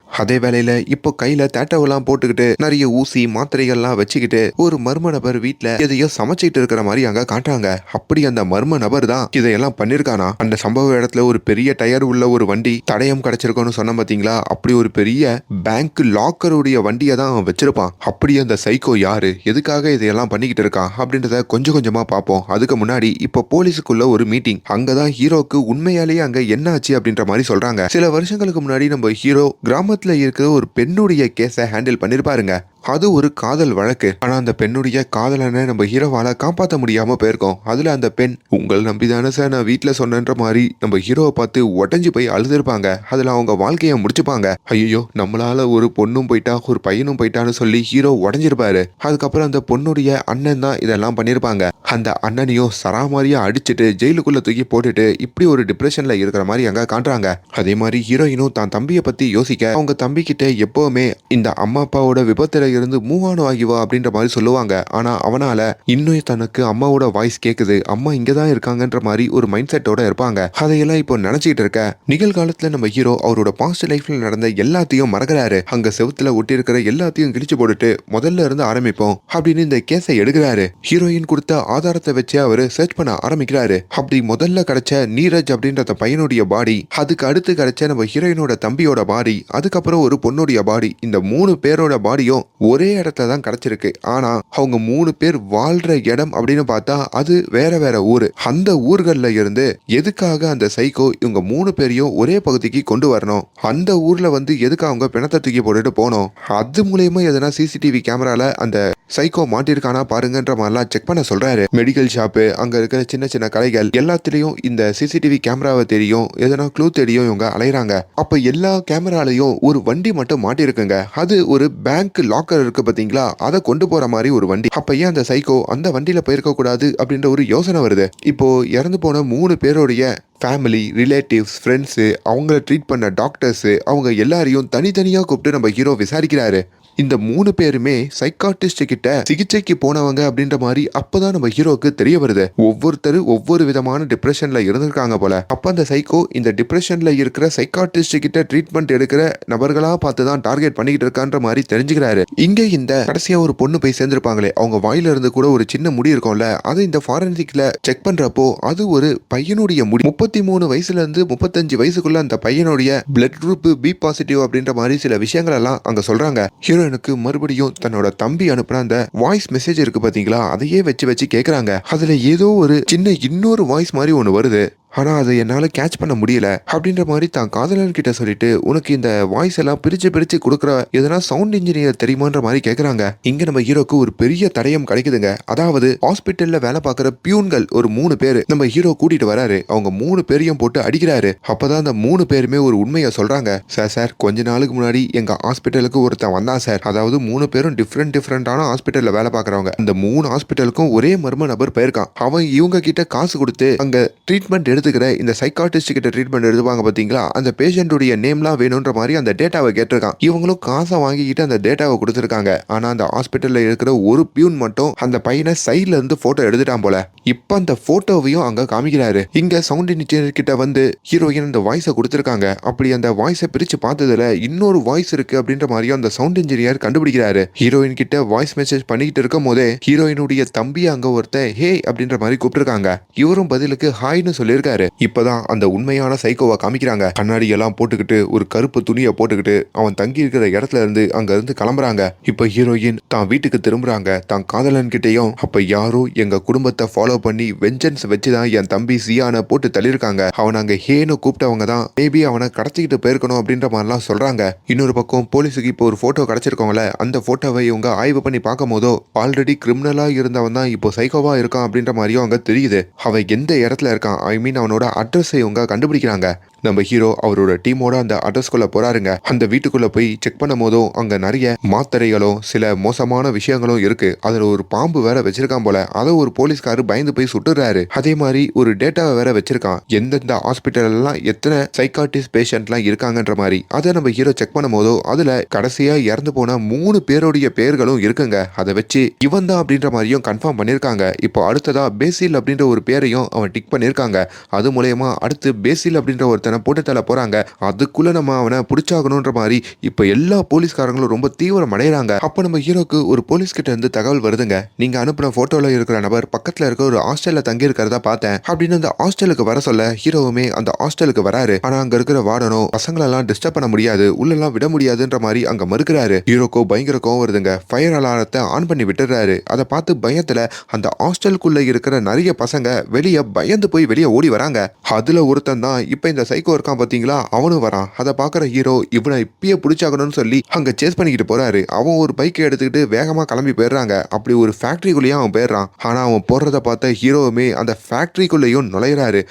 A: அதே வேளையில இப்போ கையில தேட்டவெல்லாம் போட்டுக்கிட்டு நிறைய ஊசி மாத்திரைகள்லாம் வச்சுக்கிட்டு ஒரு மர்ம நபர் வீட்டுல எதையோ சமைச்சிட்டு இருக்கிற மாதிரி அங்க காட்டுறாங்க. அப்படி அந்த மர்ம நபர் தான் இதையெல்லாம் பண்ணிருக்கானா. அந்த சம்பவ இடத்துல ஒரு பெரிய டயர் உள்ள ஒரு வண்டி தடயம் கிடைச்சிருக்கோன்னு சொன்ன பாத்தீங்களா, அப்படி ஒரு பெரிய பேங்க் லாக்கருடைய வண்டியை தான் அவன் வச்சிருப்பான். அப்படி அந்த சைக்கோ யாரு, எதுக்காக இதையெல்லாம் பண்ணிக்கிட்டு இருக்கான் அப்படின்றத கொஞ்சம் கொஞ்சமா பார்ப்போம். அதுக்கு முன்னாடி இப்போ போலீஸுக்குள்ள ஒரு மீட்டிங். அங்கதான் ஹீரோக்கு உண்மையாலேயே அங்க என்ன ஆச்சு அப்படின்ற மாதிரி சொல்றாங்க. சில வருஷங்களுக்கு முன்னாடி நம்ம ஹீரோ கிராமத்துல இருக்கிற ஒரு பெண்ணுடைய கேஸை ஹேண்டில் பண்ணிருப்பாருங்க. அது ஒரு காதல் வழக்கு. ஆனா அந்த பெண்ணுடைய காதலனை நம்ம ஹீரோவால காப்பாற்ற முடியாம போயிருக்கோம். அதுல அந்த பெண் உங்கள் நம்பிதானே சார் நான் வீட்டுல சொன்னன்ற மாதிரி நம்ம ஹீரோவை பார்த்து உடஞ்சு போய் அழுதுருப்பாங்க. அதுல அவங்க வாழ்க்கையை முடிச்சுப்பாங்க. ஐயோ நம்மளால ஒரு பொண்ணும் போயிட்டா ஒரு பையனும் போயிட்டான்னு சொல்லி ஹீரோ உடஞ்சிருப்பாரு. அதுக்கப்புறம் அந்த பொண்ணுடைய அண்ணன் தான் இதெல்லாம் பண்ணிருப்பாங்க. அந்த அண்ணனையும் சராமாரியா அடிச்சுட்டு ஜெயிலுக்குள்ள தூக்கி போட்டுட்டு இப்படி ஒரு டிப்ரெஷன்ல இருக்கிற மாதிரி அங்க காட்டுறாங்க. அதே மாதிரி ஹீரோயினும் தான் தம்பியை பத்தி யோசிக்க அவங்க தம்பி கிட்ட எப்பவுமே இந்த அம்மா அப்பாவோட விபத்துல இருந்து மூவ் ஆன் ஆகிவா அப்படின்ற மாதிரி சொல்லுவாங்க. ஆனா அவனால இன்னும் தனக்கு அம்மாவோட வாய்ஸ் கேக்குது, அம்மா இங்கதான் இருக்காங்கன்ற மாதிரி ஒரு மைண்ட் செட்டோட இருப்பாங்க. அதையெல்லாம் இப்போ நினைச்சிட்டு இருக்க நிகழ்காலத்துல நம்ம ஹீரோ அவரோட பாஸ்ட் லைஃப்ல நடந்த எல்லாத்தையும் மறக்கிறாரு. அங்க செவுத்துல ஒட்டி இருக்கிற எல்லாத்தையும் கிழிச்சு போட்டுட்டு முதல்ல இருந்து ஆரம்பிப்போம் அப்படின்னு இந்த கேஸை எடுக்கிறாரு. ஹீரோயின் கொடுத்த ஆதாரத்தை வச்சு அவரு சர்ச் பண்ண ஆரம்பிக்கிறாரு. அப்படி முதல்ல கிடைச்ச நீரஜ் அப்படின்ற பையனுடைய பாடி, அதுக்கு அடுத்து கிடைச்ச நம்ம ஹீரோயினோட தம்பியோட பாடி, அதுக்கப்புறம் ஒரு பொண்ணுடைய பாடி, இந்த 3 பேரோட பாடியும் ஒரே இடத்துல தான் கிடைச்சிருக்கு. ஆனா அவங்க 3 பேர் வாழ்ற இடம் அப்படின்னு பார்த்தா அது வேற வேற ஊரு. அந்த ஊர்கள்ல இருந்து எதுக்காக அந்த சைக்கோ இவங்க 3 பேரையும் ஒரே பகுதிக்கு கொண்டு வரணும், அந்த ஊர்ல வந்து எதுக்கு அவங்க பிணத்தை தூக்கி போட்டுட்டு போனோம், அது மூலயமா எதனா சிசிடிவி கேமரால அந்த சைக்கோ மாட்டிருக்கானா பாருங்கன்ற மாதிரிலாம் செக் பண்ண சொல்றாரு. மெடிக்கல் ஷாப்பு, அங்க இருக்கிற சின்ன சின்ன கடைகள் எல்லாத்திலையும் இந்த சிசிடிவி கேமராவை தெரியும், எதனா க்ளூ தெரியும் இவங்க அலைறாங்க. அப்ப எல்லா கேமராலையும் ஒரு வண்டி மட்டும் மாட்டிருக்குங்க. அது ஒரு பேங்க் லாக்கர் இருக்கு பாத்தீங்களா, அதை கொண்டு போற மாதிரி ஒரு வண்டி. அப்ப ஏன் அந்த சைக்கோ அந்த வண்டியில போயிருக்க கூடாது அப்படின்ற ஒரு யோசனை வருது. இப்போ இறந்து போன 3 பேருடைய ஃபேமிலி, ரிலேட்டிவ்ஸ், ஃப்ரெண்ட்ஸு, அவங்கள ட்ரீட் பண்ண டாக்டர்ஸு, அவங்க எல்லாரையும் தனித்தனியாக கூப்பிட்டு நம்ம ஹீரோ விசாரிக்கிறாரு. இந்த 3 பேருமே சைக்காட்டிஸ்ட் கிட்ட சிகிச்சைக்கு போனவங்க அப்படின்ற மாதிரி அப்பதான் நம்ம ஹீரோக்கு தெரிய வருது. ஒவ்வொருத்தர் ஒவ்வொரு விதமான டிப்ரெஷன்ல இருந்திருக்காங்க போல. அப்ப அந்த சைக்கோ இந்த டிப்ரெஷன்ல இருக்கிற சைக்காட்டிஸ்ட் கிட்ட ட்ரீட்மெண்ட் எடுக்கிற நபர்களா பார்த்துதான் டார்கெட் பண்ணிக்கிட்டு இருக்கான்ற மாதிரி தெரிஞ்சுக்கிறாரு. இங்க இந்த கடைசியா ஒரு பொண்ணு போய் சேர்ந்திருப்பாங்களே, அவங்க வாயில இருந்து கூட ஒரு சின்ன முடி இருக்கும்ல, அதை இந்த ஃபாரன்சிக்ல செக் பண்றப்போ அது ஒரு பையனுடைய முடி. 33 வயசுல இருந்து 35 வயசுக்குள்ள அந்த பையனுடைய பிளட் குரூப் பி பாசிட்டிவ் அப்படின்ற மாதிரி சில விஷயங்கள் எல்லாம் அங்க சொல்றாங்க. ஹீரோயினுக்கு மறுபடியும் தன்னோட தம்பி அனுப்புன அந்த வாய்ஸ் மெசேஜ் இருக்கு பாத்தீங்களா, அதையே வச்சு கேக்குறாங்க. அதுல ஏதோ ஒரு சின்ன இன்னொரு வாய்ஸ் மாதிரி ஒண்ணு வருது. ஆனா அதை என்னால கேட்ச் பண்ண முடியல அப்படின்ற மாதிரி தான் காதலன் கிட்ட சொல்லிட்டு உனக்கு இந்த வாய்ஸ் எல்லாம் பிரிச்சு பிரிச்சு கொடுக்குற எதனா சவுண்ட் இன்ஜினியர் தெரியுமான்ற மாதிரி கேக்குறாங்க. இங்க நம்ம ஹீரோக்கு ஒரு பெரிய தடயம் கிடைக்குதுங்க. அதாவது ஹாஸ்பிட்டல்ல வேலை பார்க்குற பியூன்கள் ஒரு 3 பேரு நம்ம ஹீரோ கூட்டிட்டு வராரு. அவங்க 3 பேரையும் போட்டு அடிக்கிறாரு. அப்பதான் அந்த 3 பேருமே ஒரு உண்மையை சொல்றாங்க. சார் கொஞ்ச நாளுக்கு முன்னாடி எங்க ஹாஸ்பிட்டலுக்கு ஒருத்தன் வந்தான் சார். அதாவது 3 பேரும் டிஃப்ரெண்டான ஹாஸ்பிட்டல்ல வேலை பார்க்கறவங்க. அந்த 3 ஹாஸ்பிட்டலுக்கும் ஒரே மர்ம நபர் போயிருக்கான். அவன் இவங்க கிட்ட காசு கொடுத்து அங்க ட்ரீட்மெண்ட் எடுத்துக்கிற இந்த சைக்காட்டிஸ்ட் கிட்ட ட்ரீட்மெண்ட் எடுத்துவாங்க பாத்தீங்களா, அந்த பேஷண்ட்டுடைய நேம்லாம் வேணும்ன்ற மாதிரி அந்த டேட்டாவை கேட்டிருக்கான். இவங்களும் காசை வாங்கிக்கிட்டு அந்த டேட்டாவை கொடுத்துருக்காங்க. ஆனா அந்த ஹாஸ்பிட்டல்ல இருக்கிற ஒரு பியூன் மட்டும் அந்த பையனை சைட்ல இருந்து போட்டோ எடுத்துட்டான் போல. இப்ப அந்த போட்டோவையும் அங்க காமிக்கிறாரு. இங்க சவுண்ட் இன்ஜினியர் கிட்ட வந்து ஹீரோயின் அந்த வாய்ஸை கொடுத்துருக்காங்க. அப்படி அந்த வாய்ஸை பிரிச்சு பார்த்ததுல இன்னொரு வாய்ஸ் இருக்கு அப்படின்ற மாதிரியும் அந்த சவுண்ட் இன்ஜினியர் கண்டுபிடிக்கிறாரு. ஹீரோயின் கிட்ட வாய்ஸ் மெசேஜ் பண்ணிக்கிட்டு இருக்கும் போதே ஹீரோயினுடைய தம்பி அங்க ஒருத்த ஹே அப்படின்ற மாதிரி கூப்பிட்டுருக்காங்க. இவரும் பதிலுக்கு ஹாய்னு சொல்லியிருக்காரு. இப்பதான் அந்த உண்மையான சைக்கோவை காமிக்கிறாங்க. கண்ணாடி எல்லாம் போட்டுக்கிட்டு ஒரு கருப்பு துணியை போட்டுக்கிட்டு அவன் தங்கி இருக்கிற இடத்துல இருந்து அங்க இருந்து கிளம்புறாங்க. இப்ப ஹீரோயின் தான் வீட்டுக்கு திரும்புறாங்க. தான் காதலன் கிட்டையும் அப்ப யாரோ எங்க குடும்பத்தை ஃபாலோ பண்ணி வெஞ்சன்ஸ் வச்சுதான் என் தம்பி சியானை போட்டு தள்ளியிருக்காங்க. அவன் அங்க ஹேன்னு கூப்பிட்டவங்க தான் மேபி அவனை கடத்திக்கிட்டு போயிருக்கணும் அப்படின்ற மாதிரிலாம் சொல்றாங்க. இன்னொரு பக்கம் போலீஸுக்கு இப்போ ஒரு போட்டோ கிடைச்சிருக்கோம்ல, அந்த போட்டோவை இவங்க ஆய்வு பண்ணி பார்க்கும் போதோ ஆல்ரெடி கிரிமினலா இருந்தவன் தான் இப்போ சைக்கோவா இருக்கான் அப்படின்ற மாதிரியும் அங்க தெரியுது. அவன் எந்த இடத்துல இருக்கான், ஐ மீன் அவனோட அட்ரஸை இவங்க கண்டுபிடிக்கிறாங்க. நம்ம ஹீரோ அவரோட டீமோட அந்த அட்ரஸ்குள்ள போறாருங்க. அந்த வீட்டுக்குள்ள போய் செக் பண்ணும் போதும் அங்க நிறைய மாத்திரைகளும் சில மோசமான விஷயங்களும் இருக்கு. அதுல ஒரு பாம்பு வேற வச்சிருக்கான் போல. அதை ஒரு போலீஸ்காரு பயந்து போய் சுட்டுறாரு. அதே மாதிரி ஒரு டேட்டாவை வேற வச்சிருக்கான், எந்தெந்த ஹாஸ்பிட்டல் எல்லாம் எத்தனை சைக்காட்டிஸ்ட் பேஷண்ட்லாம் இருக்காங்கன்ற மாதிரி. அதை நம்ம ஹீரோ செக் பண்ணும் போதோ அதுல கடைசியா இறந்து போன 3 பேருடைய பேர்களும் இருக்குங்க. அதை வச்சு இவன் தான் அப்படின்ற மாதிரியும் கன்ஃபார்ம் பண்ணிருக்காங்க. இப்போ அடுத்ததா பேசில் அப்படின்ற ஒரு பேரையும் அவன் டிக் பண்ணிருக்காங்க. அது மூலயமா அடுத்து பேசில் அப்படின்ற ஒருத்தனை போட்டு தள்ள போறாங்க. அதுக்குள்ள நம்ம அவனை பிடிச்சாகணும்ன்ற மாதிரி இப்ப எல்லா போலீஸ்காரங்களும் ரொம்ப தீவிரம் அடைகிறாங்க. அப்ப நம்ம ஹீரோக்கு ஒரு போலீஸ் கிட்ட இருந்து தகவல் வருதுங்க. நீங்க அனுப்பின போட்டோல இருக்கிற நபர் பக்கத்துல இருக்க ஒரு ஹாஸ்டல்ல தங்கி இருக்கிறதா பார்த்தேன் அப்படின்னு அந்த ஹாஸ்டலுக்கு வர சொல்ல ஹீரோவுமே அந்த ஹாஸ்டலுக்கு வராரு. ஆனா அங்க இருக்கிற வார்டனோ பசங்களெல்லாம் டிஸ்டர்ப் பண்ண முடியாது, உள்ளெல்லாம் விட முடியாதுன்ற மாதிரி அங்க மறுக்கிறாரு. ஹீரோக்கோ பயங்கர கோவம் வருதுங்க. ஃபயர் அலாரத்தை ஆன் பண்ணி விட்டுறாரு. அதை பார்த்து பயத்துல அந்த ஹாஸ்டலுக்குள்ள இருக்கிற நிறைய பசங்க வெளியே பயந்து போய் வெளியே ஓடி வராங்க. அதுல ஒருத்தன் தான் இப்ப இந்த சைக்கோ இருக்கான் பாத்தீங்களா, அவனும் வரான். அதை பாக்குற ஹீரோ இவனை இப்பயே பிடிச்சாகணும்னு சொல்லி அங்க சேஸ் பண்ணிக்கிட்டு போறாரு. அவன் ஒரு பைக்கை எடுத்துக்கிட்டு வேகமா கிளம்பி போயிடுறாங்க. அப்படி ஒரு ஃபேக்டரிக்குள்ளேயும் அவன் போயிடுறான். ஆனா அவன் போறத பார்த்த ஹீரோவுமே அந்த ஃபேக்டரிக்குள்ளேயும் நுழையிறாரு.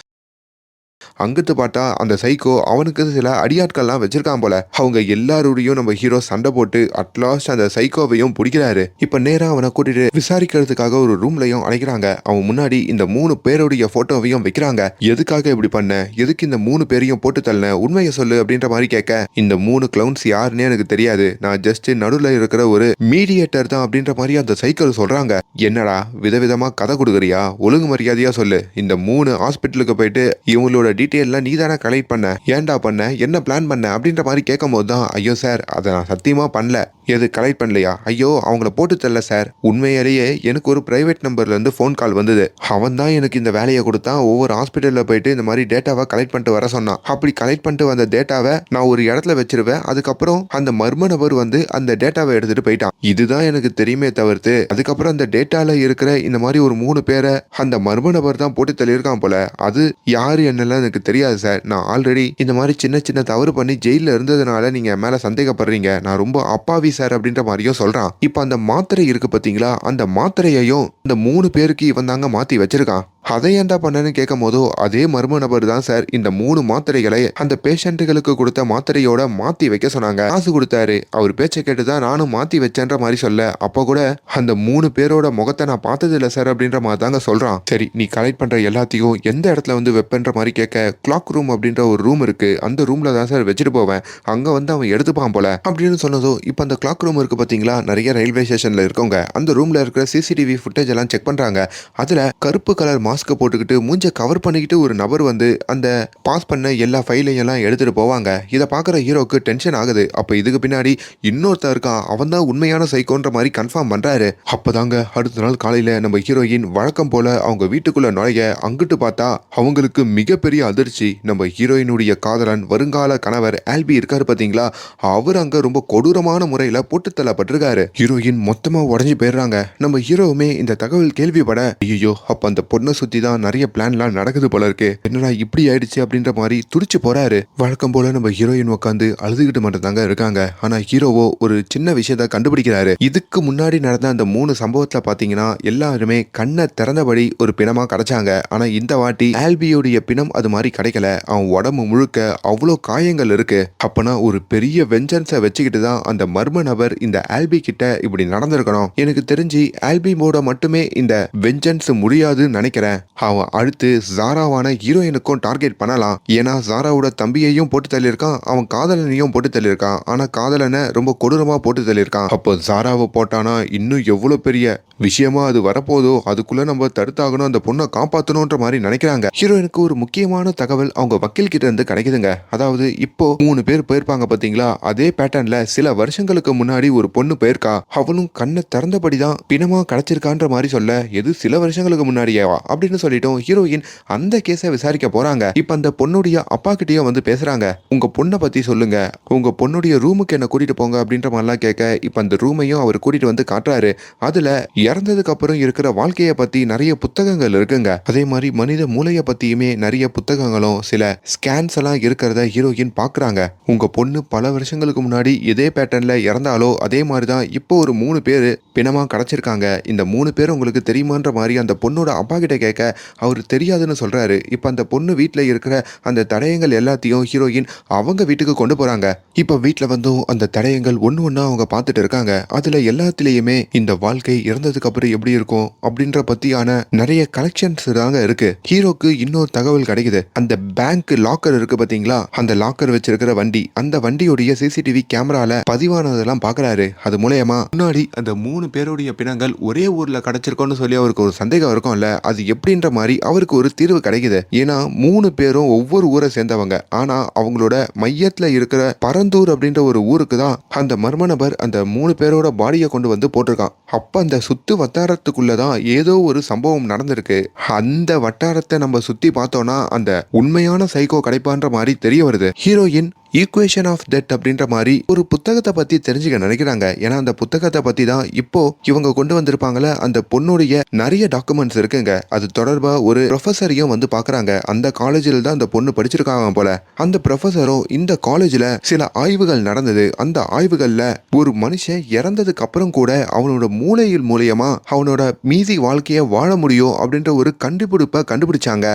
A: அங்கிட்டு பார்த்தா அந்த சைக்கோ அவனுக்கு சில அடியாட்கள்லாம் வச்சிருக்கான் போல. அவங்க எல்லாரோடையும் நம்ம ஹீரோ சண்டை போட்டு அட்லாஸ்ட் அந்த சைக்கோவையும் பிடிக்கிறாரு. இப்ப நேரா அவனை கூட்டிட்டு விசாரிக்கிறதுக்காக ஒரு ரூம்லயும் அழைக்கிறாங்க. அவன் முன்னாடி இந்த 3 பேருடைய போட்டோவையும் வைக்கிறாங்க. எதுக்காக இப்படி பண்ண, எதுக்கு இந்த 3 பேரையும் போட்டு தள்ள, உண்மையை சொல்லு அப்படின்ற மாதிரி கேட்க இந்த 3 கிளவுன்ஸ் யாருன்னே எனக்கு தெரியாது, நான் ஜஸ்ட் நடுவில் இருக்கிற ஒரு மீடியேட்டர் தான் அப்படின்ற மாதிரி அந்த சைக்கிள் சொல்றாங்க. என்னடா விதவிதமா கதை கொடுக்குறியா, ஒழுங்கு மரியாதையா சொல்லு. இந்த 3 ஹாஸ்பிட்டலுக்கு போயிட்டு இவங்களோட டீட்டெயிலாம் நீ தானே கலெக்ட் பண்ண, ஏன்டா பண்ண, என்ன பிளான் பண்ண அப்படின்ற மாதிரி கேட்கும் போது தான் ஐயோ சார் அதை நான் சத்தியமா பண்ணல. எது கலெக்ட் பண்ணலையா, ஐயோ அவங்கள போட்டு தரல சார். உண்மையிலேயே எனக்கு ஒரு பிரைவேட் நம்பர்ல இருந்து ஃபோன் கால் வந்தது. அவன் தான் எனக்கு இந்த வேலையை கொடுத்தான். ஒவ்வொரு ஹாஸ்பிட்டல்ல போயிட்டு இந்த மாதிரி டேட்டாவை கலெக்ட் பண்ணிட்டு வர சொன்னான். அப்படி கலெக்ட் பண்ணிட்டு வந்த டேட்டாவை நான் ஒரு இடத்துல வச்சிருவேன். அதுக்கப்புறம் அந்த மர்ம நபர் வந்து அந்த டேட்டாவை எடுத்துட்டு போயிட்டான். இதுதான் எனக்கு தெரியுமே தவிர்த்து அதுக்கப்புறம் அந்த டேட்டால இருக்கிற இந்த மாதிரி ஒரு 3 பேரை அந்த மர்ம நபர் தான் போட்டு தள்ளியிருக்கான் போல. அது யாரு என்னெல்லாம் எனக்கு தெரியாது சார். நான் ஆல்ரெடி இந்த மாதிரி சின்ன சின்ன தவறு பண்ணி ஜெயில இருந்ததுனால நீங்க மேல சந்தேகப்படுறீங்க. நான் ரொம்ப அப்பாவி சார் அப்படின்ற மாதிரியும் சொல்றான். இப்ப அந்த மாத்திரை இருக்கு பாத்தீங்களா, அந்த மாத்திரையையும் இந்த 3 பேருக்கு இவன் தாங்க மாத்தி வச்சிருக்கான். அதை ஏன்டா பண்ணனு கேட்கும் போதோ அதே மர்ம நபர் தான் சார் இந்த 3 மாத்திரைகளை அந்த பேஷண்ட்டுகளுக்கு கொடுத்த மாத்திரையோட மாத்தி வைக்க சொன்னாங்க. காசு கொடுத்தாரு. அவர் பேச்சை கேட்டுதான் நானும் மாத்தி வச்சேன்ற மாதிரி சொல்ல அப்ப கூட அந்த 3 பேரோட முகத்தை நான் பார்த்தது இல்லை சார் அப்படின்ற மாதிரி தாங்க சொல்றான். சரி நீ கலெக்ட் பண்ற எல்லாத்தையும் எந்த இடத்துல வந்து வெப்பன்ற மாதிரி கேட்க கிளாக் ரூம் அப்படின்ற ஒரு ரூம் இருக்கு, அந்த ரூம்ல தான் சார் வச்சுட்டு போவேன், அங்க வந்து அவன் எடுத்துப்பான் போல அப்படின்னு சொன்னதோ இப்ப அந்த கிளாக் ரூம் இருக்கு பாத்தீங்களா, நிறைய ரயில்வே ஸ்டேஷன்ல இருக்கவங்க அந்த ரூம்ல இருக்கிற சிசிடிவி ஃபுட்டேஜ் எல்லாம் செக் பண்றாங்க. அதுல கருப்பு கலர் மாஸ்க் போட்டுக்கிட்டு மூஞ்ச கவர் பண்ணிக்கிட்டு ஒரு நபர் வந்து அந்த பாஸ் பண்ண எல்லா ஃபைலையும் எல்லாம் எடுத்துட்டு போவாங்க. இதை பார்க்குற ஹீரோக்கு டென்ஷன் ஆகுது. அப்ப இதுக்கு பின்னாடி இன்னொருத்தர் இருக்கான், அவன் தான் உண்மையான சைக்கோன்ற மாதிரி கன்ஃபார்ம் பண்றாரு. அப்பதாங்க அடுத்த நாள் காலையில நம்ம ஹீரோயின் வழக்கம் போல அவங்க வீட்டுக்குள்ள நுழைய அங்கிட்டு பார்த்தா அவங்களுக்கு மிகப்பெரிய அதிர்ச்சி. நம்ம ஹீரோயினுடைய காதலன் வருங்கால கணவர் ஆல்பி இருக்காரு பாத்தீங்களா, அவர் அங்க ரொம்ப கொடூரமான முறையில போட்டு தள்ளப்பட்டிருக்காரு. ஹீரோயின் மொத்தமா உடஞ்சி போயிடுறாங்க. நம்ம ஹீரோவுமே இந்த தகவல் கேள்விப்பட ஐயோ அப்ப அந்த பொண்ணை சுத்தி தான் நிறைய பிளான்லாம் நடக்குது போல இருக்கு. என்னடா இப்படி ஆயிடுச்சு அப்படின்ற மாதிரி துடிச்சு போறாரு. வழக்கம் போல நம்ம ஹீரோயின் உட்காந்து அழுதுகிட்டு மட்டும் தாங்க இருக்காங்க. ஆனா ஹீரோவோ ஒரு சின்ன விஷயத்த கண்டுபிடிக்கிறாரு. இதுக்கு முன்னாடி நடந்த அந்த 3 சம்பவத்துல பாத்தீங்கன்னா எல்லாருமே கண்ணை திறந்தபடி ஒரு பிணமா கிடைச்சாங்க. ஆனா இந்த வாட்டி ஆல்பியோடைய பிணம் அது மாதிரி கிடைக்கல. அவன் உடம்பு முழுக்க அவ்வளோ காயங்கள் இருக்கு. அப்பனா ஒரு பெரிய வெஞ்சன்ஸை வச்சுக்கிட்டு தான் அந்த மர்ம நபர் இந்த ஆல்பி கிட்ட இப்படி நடந்திருக்கணும். எனக்கு தெரிஞ்சு ஆல்பியோட மட்டுமே இந்த வெஞ்சன்ஸ் முடியாதுன்னு நினைக்கிறேன். அவன் அடுத்து ஜாராவான ஹீரோயினுக்கும் டார்கெட் பண்ணலாம். ஏன்னா ஜாராவோட தம்பியையும் போட்டு தள்ளியிருக்கான், அவன் காதலனையும் போட்டு தள்ளியிருக்கான். ஆனா காதலனை ரொம்ப கொடூரமா போட்டு தள்ளியிருக்கான். அப்போ ஜாராவை போட்டானா இன்னும் எவ்வளவு பெரிய விஷயமா அது வரப்போதோ, அதுக்குள்ள நம்ம தடுத்தாகணும், அந்த பொண்ணை காப்பாற்றணும்ன்ற மாதிரி நினைக்கிறாங்க. ஹீரோயினுக்கு ஒரு முக்கியமான தகவல் அவங்க வக்கீல் கிட்ட இருந்து கிடைக்குதுங்க. அதாவது இப்போ 3 பேர் போயிருப்பாங்க பாத்தீங்களா, அதே பேட்டர்ன்ல சில வருஷங்களுக்கு முன்னாடி ஒரு பொண்ணு போயிருக்கா. அவளும் கண்ணை திறந்தபடிதான் பிணமா கிடைச்சிருக்கான்ற மாதிரி சொல்ல, எது சில வருஷங்களுக்கு முன்னாடியேவா அப்படின்னு சொல்லிட்டோம். ஹீரோயின் அந்த கேஸை விசாரிக்க போறாங்க. இப்ப அந்த பொண்ணுடைய அப்பா கிட்டயும் வந்து பேசுறாங்க. உங்க பொண்ணை பத்தி சொல்லுங்க, உங்க பொண்ணுடைய ரூமுக்கு என்ன கூட்டிட்டு போங்க அப்படின்ற மாதிரிலாம் கேட்க, இப்ப அந்த ரூமையும் அவர் கூட்டிட்டு வந்து காட்டுறாரு. அதுல இறந்ததுக்கு அப்புறம் இருக்கிற வாழ்க்கையை பத்தி நிறைய புத்தகங்கள் இருக்குங்க. அதே மாதிரி மனித மூளையை பத்தியுமே நிறைய புத்தகங்களும் சில ஸ்கேன்ஸ் எல்லாம் இருக்கிறத ஹீரோயின் பாக்குறாங்க. உங்க பொண்ணு பல வருஷங்களுக்கு முன்னாடி இதே பேட்டர்ன்ல இறந்தாலோ அதே மாதிரிதான் இப்போ ஒரு 3 பேரு பிணமா கிடைச்சிருக்காங்க. இந்த 3 பேர் உங்களுக்கு தெரியுமான்ற மாதிரி அந்த பொண்ணோட அப்பா கிட்ட கேட்க, அவர் தெரியாதுன்னு சொல்றாரு. இப்ப அந்த பொண்ணு வீட்டுல இருக்கிற அந்த தடயங்கள் எல்லாத்தையும் ஹீரோயின் அவங்க வீட்டுக்கு கொண்டு போறாங்க. இப்ப வீட்டுல வந்தும் அந்த தடயங்கள் ஒண்ணு ஒண்ணா அவங்க பார்த்துட்டு இருக்காங்க. அதுல எல்லாத்திலயுமே இந்த வாழ்க்கை இறந்ததுக்கு அப்புறம் எப்படி இருக்கும் அப்படின்ற பத்தியான நிறைய கலெக்ஷன்ஸ் தாங்க இருக்கு. ஹீரோக்கு இன்னொரு தகவல் கிடைக்குது. அந்த பேங்க் லாக்கர் இருக்கு பாத்தீங்களா, அந்த லாக்கர் வச்சிருக்கிற வண்டி, அந்த வண்டியுடைய சிசிடிவி கேமரால பதிவானதெல்லாம் பாக்குறாரு. அது மூலமா முன்னாடி அந்த 3 பேருடைய பிணங்கள் ஒரே ஊர்ல கிடைச்சிருக்கோன்னு சொல்லி அவருக்கு ஒரு சந்தேகம் இருக்கும்ல, அது எப்படின்ற மாதிரி அவருக்கு ஒரு தீர்வு கிடைக்குது. ஏன்னா 3 பேரும் ஒவ்வொரு ஊரை சேர்ந்தவங்க. ஆனா அவங்களோட மையத்துல இருக்கிற பரந்தூர் அப்படின்ற ஒரு ஊருக்கு தான் அந்த மர்ம நபர் அந்த 3 பேரோட பாடியை கொண்டு வந்து போட்டிருக்கான். அப்ப அந்த சுத்து வட்டாரத்துக்குள்ளதான் ஏதோ ஒரு சம்பவம் நடந்திருக்கு. அந்த வட்டாரத்தை நம்ம சுத்தி பார்த்தோம்னா அந்த உண்மையான சைக்கோ கிடைப்பான்ற மாதிரி தெரிய வருது. ஹீரோயின் ஈக்குவேஷன் ஆஃப் டெத் அப்படின்ற மாதிரி ஒரு புத்தகத்தை பத்தி தெரிஞ்சுக்க நினைக்கிறாங்க. ஏன்னா அந்த புத்தகத்தை பத்தி தான் இப்போ இவங்க கொண்டு வந்திருப்பாங்களே, அந்த பொண்ணுடைய நிறைய டாக்குமெண்ட்ஸ் இருக்குங்க. அது தொடர்பா ஒரு ப்ரொஃபஸரையும் வந்து பாக்குறாங்க. அந்த காலேஜில் தான் அந்த பொண்ணு படிச்சிருக்காங்க போல. அந்த ப்ரொஃபஸரும் இந்த காலேஜ்ல சில ஆய்வுகள் நடந்தது. அந்த ஆய்வுகள்ல ஒரு மனுஷன் இறந்ததுக்கு அப்புறம் கூட அவனோட மூளையில் மூலியமா அவனோட மீதி வாழ்க்கைய வாழ முடியும் அப்படின்ற ஒரு கண்டுபிடிப்பை கண்டுபிடிச்சாங்க.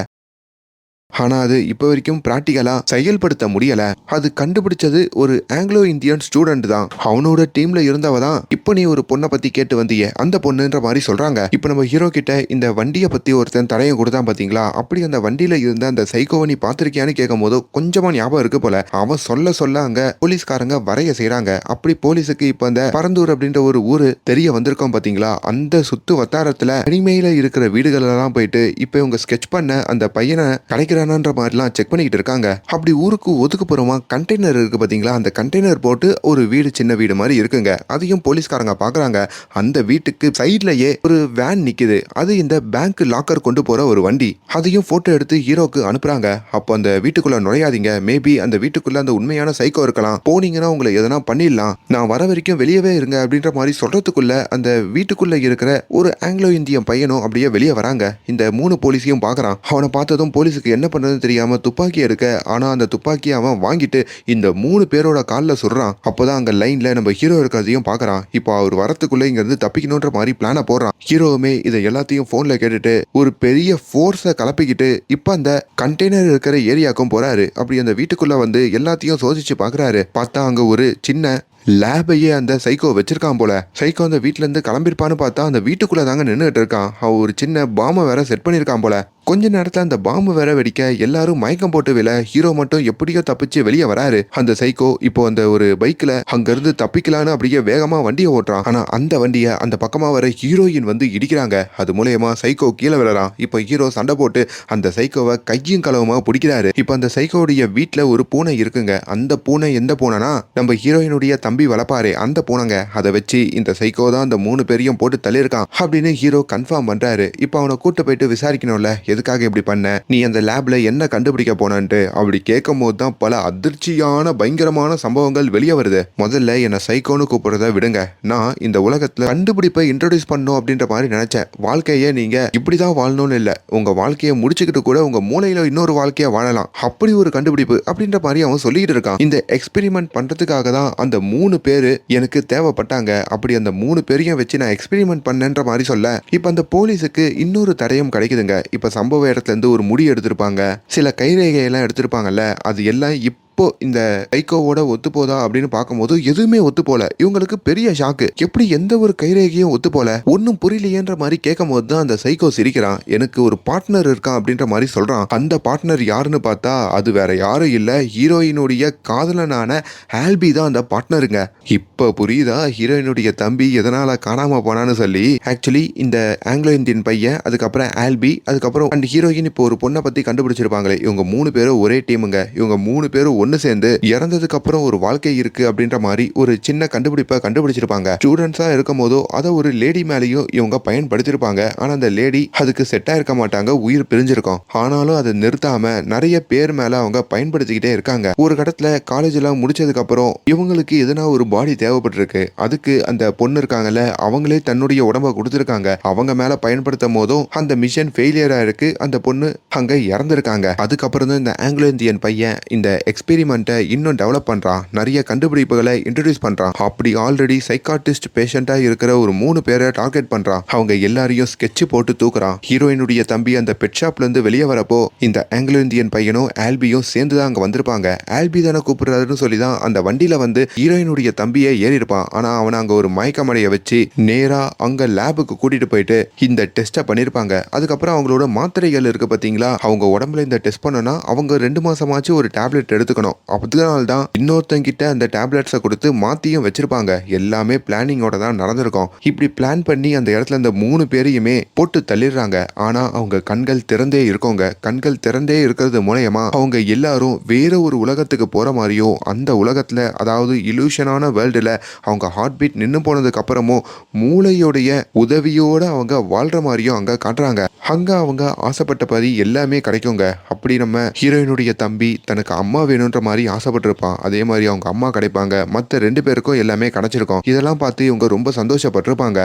A: ஆனா அது இப்போ வரைக்கும் பிராக்டிகலா செயல்படுத்த முடியல. அது கண்டுபிடிச்சது ஒரு ஆங்கிலோ இந்தியன் ஸ்டூடெண்ட் தான். அவனோட டீம்ல இருந்தவ தான் இப்போ நீ ஒரு பொண்ணை பத்தி கேட்டு வந்தியே அந்த பொண்ணுன்ற மாதிரி சொல்றாங்க. இப்போ நம்ம ஹீரோ கிட்ட இந்த வண்டியை பத்தி ஒருத்தன் தடையம் கொடுத்தான் பாத்தீங்களா, அப்படி அந்த வண்டியில இருந்த அந்த சைக்கோவை நீ பாத்திருக்கியான்னு கேட்கும் போது கொஞ்சமா ஞாபகம் இருக்கு போல. அவன் சொல்ல சொல்ல அங்க போலீஸ்காரங்க வரைய செய்யறாங்க. அப்படி போலீஸுக்கு இப்ப அந்த பரந்தூர் அப்படின்ற ஒரு ஊரு தெரிய வந்திருக்கோம் பாத்தீங்களா, அந்த சுத்து வட்டாரத்துல தனிமையில இருக்கிற வீடுகள் எல்லாம் போயிட்டு இப்ப இவங்க ஸ்கெட்ச் பண்ண அந்த பையனை கிடைக்கிற மாதிரிலாம் செக் பண்ணிட்டு இருக்காங்க. அப்படி ஊருக்கு ஒதுக்குப்புறமா கண்டெய்னர் இருக்கு பாத்தீங்களா, அந்த கண்டெய்னர் போட்டு ஒரு வீடு, சின்ன வீடு மாதிரி இருக்குங்க. அதையும் போலீஸ்காரங்க பாக்குறாங்க. அந்த வீட்டுக்கு சைட்லயே ஒரு வேன் நிக்குது. அது இந்த பேங்க் லாக்கர் கொண்டு போற ஒரு வண்டி. அதையும் போட்டோ எடுத்து ஹீரோக்கு அனுப்புறாங்க. அப்போ அந்த வீட்டுக்குள்ள நுழையாதீங்க, மேபி அந்த வீட்டுக்குள்ள அந்த உண்மையான சைக்கோ இருக்கலாம், போனீங்கன்னா உங்களை எதனா பண்ணிடலாம், நான் வர வரைக்கும் வெளியவே இருங்க அப்படின்ற மாதிரி சொல்றதுக்குள்ள அந்த வீட்டுக்குள்ள இருக்கிற ஒரு ஆங்கிலோ இந்தியன் பையனும் அப்படியே வெளியே வராங்க. இந்த 3 போலீஸையும் பாக்குறான். அவனை பார்த்ததும் போலீஸுக்கு என்ன பண்றது தெரியாம துப்பாக்கி எடுக்க, ஆனா அந்த துப்பாக்கி அவன் வாங்கிட்டு இந்த 3 பேரோட காலில் சுடுறான். அப்போதான் அங்க லைன்ல நம்ம ஹீரோ இருக்கிறதையும் பாக்குறான். இப்போ அவர் வரத்துக்குள்ள இங்க இருந்து தப்பிக்கணும்ன்ற மாதிரி பிளான போடுறான். ஹீரோவுமே இதை எல்லாத்தையும் போன்ல கேட்டுட்டு ஒரு பெரிய ஃபோர்ஸை கலப்பிக்கிட்டு இப்ப அந்த கண்டெய்னர் இருக்கிற ஏரியாக்கும் போறாரு. அப்படி அந்த வீட்டுக்குள்ள வந்து எல்லாத்தையும் சோதிச்சு பாக்குறாரு. பார்த்தா அங்க ஒரு சின்ன லேபையே அந்த சைக்கோ வச்சிருக்கான் போல. சைக்கோ அந்த வீட்டுல இருந்து கிளம்பிருப்பான்னு பார்த்தா அந்த வீட்டுக்குள்ள தாங்க நின்றுட்டு இருக்கான். அவன் ஒரு சின்ன பாம்பை வேற செட் பண்ணிருக்கான் போல. கொஞ்ச நேரத்துல அந்த பாம்பு வேற வெடிக்க எல்லாரும் மயக்கம் போட்டு விழ ஹீரோ மட்டும் எப்படியோ தப்பிச்சு வெளியே வராரு. அந்த சைக்கோ இப்போ அந்த ஒரு பைக்ல அங்க இருந்து தப்பிக்கலான்னு அப்படியே வேகமா வண்டியை ஓட்டுறான். ஆனா அந்த வண்டியை அந்த பக்கமா வர ஹீரோயின் வந்து இடிக்கிறாங்க. அது மூலயமா சைக்கோ கீழே விழறான். இப்போ ஹீரோ சண்டை போட்டு அந்த சைக்கோவை கையும் களவுமா பிடிக்கிறாரு. இப்போ அந்த சைக்கோடைய வீட்டுல ஒரு பூனை இருக்குங்க. அந்த பூனை எந்த பூனைனா நம்ம ஹீரோயினுடைய தம்பி வளர்ப்பாரே அந்த பூனைங்க, அதை வச்சு இந்த சைக்கோ தான் அந்த 3 பேரையும் போட்டு தள்ளியிருக்கான் அப்படின்னு ஹீரோ கன்ஃபார்ம் பண்றாரு. இப்போ அவனை கூட்டு போயிட்டு விசாரிக்கணும்ல, எதுக்காக இப்படி பண்ண, நீ அந்த லேப்ல என்ன கண்டுபிடிக்க போனன்ட்டு அப்படி கேட்கும் போது தான் பல அதிர்ச்சியான பயங்கரமான சம்பவங்கள் வெளியே வருது. முதல்ல என்ன சைக்கோன்னு கூப்பிடுறத விடுங்க, நான் இந்த உலகத்துல கண்டுபிடிப்பை இன்ட்ரோடியூஸ் பண்ணும் அப்படின்ற மாதிரி நினைச்சேன். வாழ்க்கையை நீங்க இப்படிதான் வாழணும்னு இல்ல, உங்க வாழ்க்கையை முடிச்சுக்கிட்டு கூட உங்க மூளையில இன்னொரு வாழ்க்கையை வாழலாம், அப்படி ஒரு கண்டுபிடிப்பு அப்படின்ற மாதிரி அவன் சொல்லிட்டு இருக்கான். இந்த எக்ஸ்பெரிமெண்ட் பண்றதுக்காக தான் அந்த 3 பேரு எனக்கு தேவைப்பட்டாங்க. அப்படி அந்த 3 பேரையும் வச்சு நான் எக்ஸ்பெரிமெண்ட் பண்ணேன்ற மாதிரி சொல்ல, இப்ப அந்த போலீஸுக்கு இன்னொரு தடயம் கிடைக்குதுங்க. இப்ப சம்பவ இடத்துல இருந்து ஒரு முடி எடுத்திருப்பாங்க, சில கைரேகையெல்லாம் எடுத்திருப்பாங்கல்ல, அது எல்லாம் இப்போ இந்த சைக்கோவோட ஒத்து போதா அப்படின்னு பார்க்கும்போது எதுவுமே ஒத்து போல. இவங்களுக்கு பெரிய ஷாக்கு, எப்படி எந்த ஒரு கைரேகையும் ஒத்து போல, ஒன்னும் புரியலையேன்ற மாதிரி கேட்கும் போது தான் அந்த சைக்கோ சிரிக்கிறான். எனக்கு ஒரு பார்ட்னர் இருக்கான் அப்படின்ற மாதிரி சொல்றான். அந்த பார்ட்னர் யாருன்னு பார்த்தா அது வேற யாரும் இல்ல, ஹீரோயினுடைய காதலனான ஆல்பி தான் அந்த பார்ட்னருங்க. இப்ப புரியுதா ஹீரோயினுடைய தம்பி எதனால காணாம போனான்னு சொல்லி. ஆக்சுவலி இந்த ஆங்கிலோ இந்தியன் பையன், அதுக்கப்புறம் ஆல்பி, அதுக்கப்புறம் அந்த ஹீரோயின் இப்போ ஒரு பொண்ணை பத்தி கண்டுபிடிச்சிருப்பாங்களே, இவங்க 3 பேரும் ஒரே டீமுங்க. இவங்க 3 பேரும் ஒன்னு சேர்ந்து இறந்ததுக்கு அப்புறம் ஒரு வாழ்க்கை இருக்கு அப்படின்ற மாதிரி ஒரு சின்ன கண்டுபிடிப்பை கண்டுபிடிச்சிருப்பாங்க. ஸ்டூடெண்ட்ஸா இருக்கும் போதோ அதை ஒரு லேடி மேலேயும் இவங்க பயன்படுத்திருப்பாங்க. ஆனா அந்த லேடி அதுக்கு செட் ஆயிருக்க மாட்டாங்க, உயிர் பிரிஞ்சிருக்கும். ஆனாலும் அதை நிறுத்தாம நிறைய பேர் மேல அவங்க பயன்படுத்திக்கிட்டே இருக்காங்க. ஒரு கடத்துல காலேஜ் எல்லாம் முடிச்சதுக்கு அப்புறம் இவங்களுக்கு எதனா ஒரு பாடி தேவைப்பட்டிருக்கு. அதுக்கு அந்த பொண்ணு இருக்காங்கல்ல, அவங்களே தன்னுடைய உடம்ப கொடுத்திருக்காங்க. அவங்க மேல பயன்படுத்தும் போதும் அந்த மிஷன் ஃபெயிலியரா இருக்கு, அந்த பொண்ணு அங்க இறந்திருக்காங்க. அதுக்கப்புறம் தான் இந்த ஆங்கிலோ இந்தியன் பையன் இந்த எக்ஸ்பெரிமெண்ட்டை இன்னும் டெவலப் பண்றான், நிறைய கண்டுபிடிப்புகளை இன்ட்ரடியூஸ் பண்றான். அப்படி ஆல்ரெடி சைக்காட்டிஸ்ட் பேஷண்டா இருக்கிற ஒரு 3 பேரை டார்கெட் பண்றான். அவங்க எல்லாரையும் ஸ்கெட்ச் போட்டு தூக்குறான். ஹீரோயினுடைய தம்பி அந்த பெட் ஷாப்ல இருந்து வெளியே வரப்போ இந்த ஆங்கிலோ இந்தியன் பையனும் ஆல்பியும் சேர்ந்து தான் அங்க வந்திருப்பாங்க. ஆல்பி தானே கூப்பிடுறாருன்னு சொல்லி தான் அந்த வண்டியில வந்து ஹீரோயினுடைய தம்பியை ஏறி இருப்பான். ஆனா அவனை அங்க ஒரு மயக்கமடைய வச்சு நேரா அங்க லேபுக்கு கூட்டிட்டு போயிட்டு இந்த டெஸ்ட்டை பண்ணிருப்பாங்க. அதுக்கப்புறம் அவங்களோட மாத்திரைகள் இருக்கு பாத்தீங்களா, அவங்க உடம்புல இந்த டெஸ்ட் பண்ணனா அவங்க 2 மாசமாச்சு ஒரு டேப்லெட் எடுத்துக்கணும். அதனால தான் இன்னொருத்தங்கிட்ட அந்த டேப்லெட்ஸை கொடுத்து மாத்தியும் வச்சிருப்பாங்க. எல்லாமே பிளானிங்கோட தான் நடந்திருக்கும். இப்படி பிளான் பண்ணி அந்த இடத்துல இந்த 3 பேரையுமே போட்டு தள்ளிடுறாங்க. ஆனா அவங்க கண்கள் திறந்தே இருக்கோங்க. கண்கள் திறந்தே இருக்கிறது மூலயமா அவங்க எல்லாரும் வேற ஒரு உலகத்துக்கு போற மாதிரியும், அந்த உலகத்துல அதாவது இலூஷனான வேர்ல்டுல அவங்க ஹார்ட் பீட் நின்று போனதுக்கு அப்புறமும் மூளையோடைய உதவியோட அவங்க வாழ்ற மாதிரியும் அங்க காட்டுறாங்க. அங்க அவங்க ஆசைப்பட்டபடி எல்லாமே கிடைக்குங்க. அப்படி நம்ம ஹீரோயினுடைய தம்பி தனக்கு அம்மா வேணுன்ற மாதிரி ஆசைப்பட்டிருப்பான். அதே மாதிரி அவங்க அம்மா கிடைப்பாங்க. மற்ற 2 பேருக்கும் எல்லாமே கிடைச்சிருக்கும். இதெல்லாம் பார்த்து இவங்க ரொம்ப சந்தோஷப்பட்டிருப்பாங்க.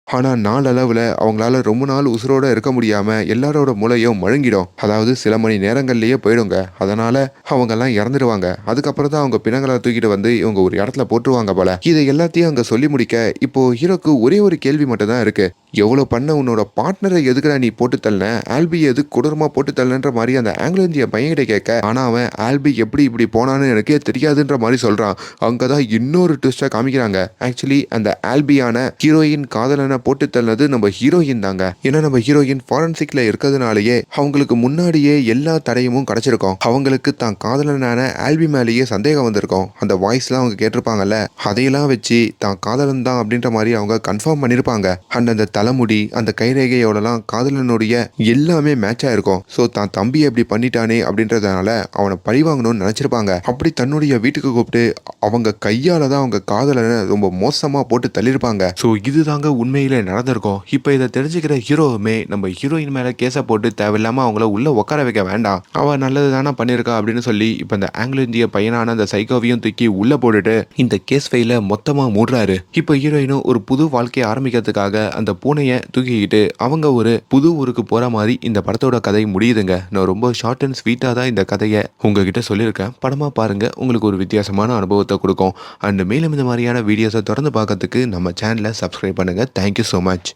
A: ஆனா நாளளவுல அவங்களால ரொம்ப நாள் உசுரோட இருக்க முடியாம எல்லாரோட மூளையும் மழுங்கிடும். அதாவது சில மணி நேரங்கள்லயே போயிடுங்க. அதனால அவங்க எல்லாம் இறந்துடுவாங்க. அதுக்கப்புறம் தான் அவங்க பிணங்களை தூக்கிட்டு வந்து இவங்க ஒரு இடத்துல போட்டுருவாங்க போல. இதை எல்லாத்தையும் அங்க சொல்லி முடிக்க இப்போ ஹீரோக்கு ஒரே ஒரு கேள்வி மட்டும் தான் இருக்கு. எவ்வளவு பண்ண உன்னோட பார்ட்னரை எதுக்குடா நீ போட்டு தள்ளன, ஆல்பி எதுக்கு கொடூரமா போட்டு தள்ளன்ற மாதிரி அந்த ஆங்கிலோ இந்திய பையன்கிட்ட கேட்க, ஆனா அவன் ஆல்பி எப்படி இப்படி போனான்னு எனக்கே தெரியாதுன்ற மாதிரி சொல்றான். அங்கதான் இன்னொரு ட்விஸ்டா காமிக்கிறாங்க. ஆக்சுவலி அந்த ஆல்பியான ஹீரோயின் காதலனை போட்டு தள்ளது நம்ம ஹீரோயின் தாங்க. ஏன்னா நம்ம ஹீரோயின் ஃபாரன்சிக்ல இருக்கிறதுனாலயே அவங்களுக்கு முன்னாடியே எல்லா தடையும் கிடைச்சிருக்கும். அவங்களுக்கு தான் காதலனான ஆல்பி மேலேயே சந்தேகம் வந்திருக்கும். அந்த வாய்ஸ்லாம் அவங்க கேட்டிருப்பாங்கல்ல, அதையெல்லாம் வச்சு தான் காதலன் தான் அப்படின்ற மாதிரி அவங்க கன்ஃபார்ம் பண்ணிருப்பாங்க. அந்த தலைமுடி அந்த கைரேகையோடலாம் காதலனுடைய எல்லாமே மேட்சா இருக்கும். ஸோ தான் தம்பியை எப்படி பண்ணிட்டானே அப்படின்றதுனால அவனை பழிவாங்கணும்னு நினைச்சிருப்பாங்க. அப்படி தன்னுடைய வீட்டுக்கு கூப்பிட்டு அவங்க கையால தான் அவங்க காதலனை ரொம்ப மோசமா போட்டு தள்ளியிருப்பாங்க. ஸோ இதுதாங்க உண்மையிலே நடந்திருக்கும். இப்போ இதை தெரிஞ்சுக்கிற ஹீரோவுமே நம்ம ஹீரோயின் மேல கேஸை போட்டு தேவையில்லாம அவங்கள உள்ள உட்கார வைக்க வேண்டாம், அவ நல்லது தானே பண்ணியிருக்கா அப்படின்னு சொல்லி இப்போ இந்த ஆங்கிலோ இந்திய பையனான அந்த சைக்கோவையும் தூக்கி உள்ள போட்டுட்டு இந்த கேஸ் ஃபைல மொத்தமா மூடுறாரு. இப்போ ஹீரோயினும் ஒரு புது வாழ்க்கையை ஆரம்பிக்கிறதுக்காக அந்த பூனையை தூக்கிக்கிட்டு அவங்க ஒரு புது ஊருக்கு போற மாதிரி இந்த படத்தோட கதை முடியுதுங்க. நான் ரொம்ப ஷார்ட் அண்ட் ஸ்வீட்டா தான் இந்த கதையை உங்ககிட்ட சொல்லியிருக்கேன். படமா பாருங்க, உங்களுக்கு ஒரு வித்தியாசமான அனுபவத்தை கொடுக்கும். அண்ட் மேலும் இந்த மாதிரியான வீடியோஸை தொடர்ந்து பார்க்கறதுக்கு நம்ம சேனலை சப்ஸ்கிரைப் பண்ணுங்க. Thank you so much.